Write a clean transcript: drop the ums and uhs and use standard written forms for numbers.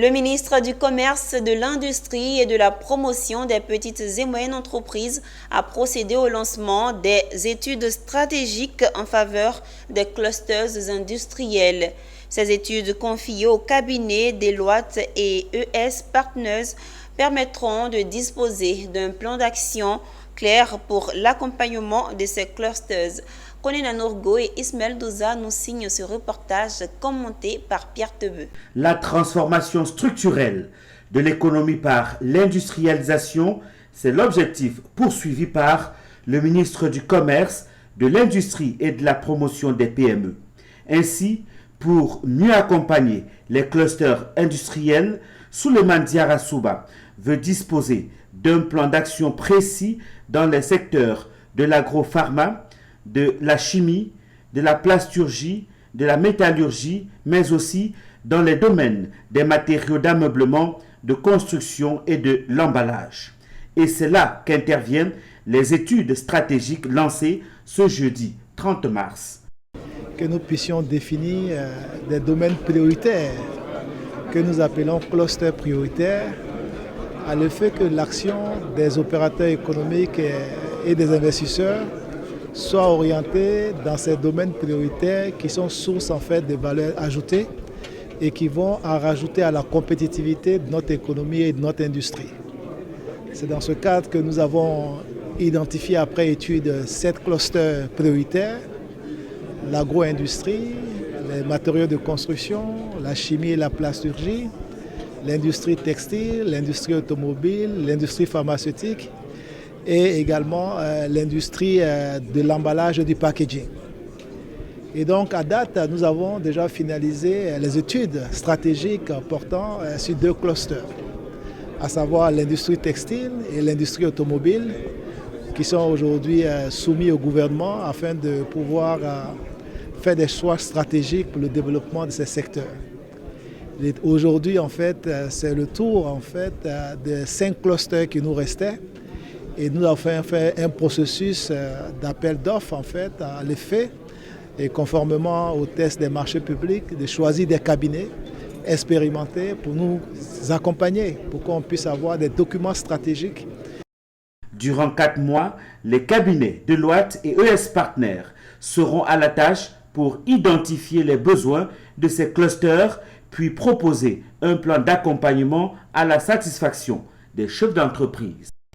Le ministre du Commerce, de l'Industrie et de la Promotion des petites et moyennes entreprises a procédé au lancement des études stratégiques en faveur des clusters industriels. Ces études confiées au cabinet Deloitte et ES Partners permettront de disposer d'un plan d'action clair pour l'accompagnement de ces clusters. Konina Nourgo et Ismaël Douza nous signent ce reportage commenté par Pierre Tebeu. La transformation structurelle de l'économie par l'industrialisation, c'est l'objectif poursuivi par le ministre du Commerce, de l'Industrie et de la Promotion des PME. Ainsi, pour mieux accompagner les clusters industriels, Souleymane Diarra Souba veut disposer d'un plan d'action précis dans les secteurs de l'agropharma, de la chimie, de la plasturgie, de la métallurgie, mais aussi dans les domaines des matériaux d'ameublement, de construction et de l'emballage. Et c'est là qu'interviennent les études stratégiques lancées ce jeudi 30 mars. Que nous puissions définir des domaines prioritaires que nous appelons clusters prioritaires, à l'effet que l'action des opérateurs économiques et des investisseurs soit orientée dans ces domaines prioritaires qui sont source en fait de valeur ajoutée et qui vont en rajouter à la compétitivité de notre économie et de notre industrie. C'est dans ce cadre que nous avons identifié après étude 7 clusters prioritaires: l'agro-industrie, les matériaux de construction, la chimie et la plasturgie, l'industrie textile, l'industrie automobile, l'industrie pharmaceutique et également l'industrie de l'emballage et du packaging. Et donc à date, nous avons déjà finalisé les études stratégiques portant sur 2 clusters, à savoir l'industrie textile et l'industrie automobile, qui sont aujourd'hui soumis au gouvernement afin de pouvoir faire des choix stratégiques pour le développement de ces secteurs. Aujourd'hui, en fait, c'est le tour en fait, de 5 clusters qui nous restaient. Et nous avons fait un processus d'appel d'offres en fait, à l'effet, et conformément aux tests des marchés publics, de choisir des cabinets expérimentés pour nous accompagner, pour qu'on puisse avoir des documents stratégiques. Durant 4 mois, les cabinets Deloitte et ES Partners seront à la tâche pour identifier les besoins de ces clusters, puis proposer un plan d'accompagnement à la satisfaction des chefs d'entreprise.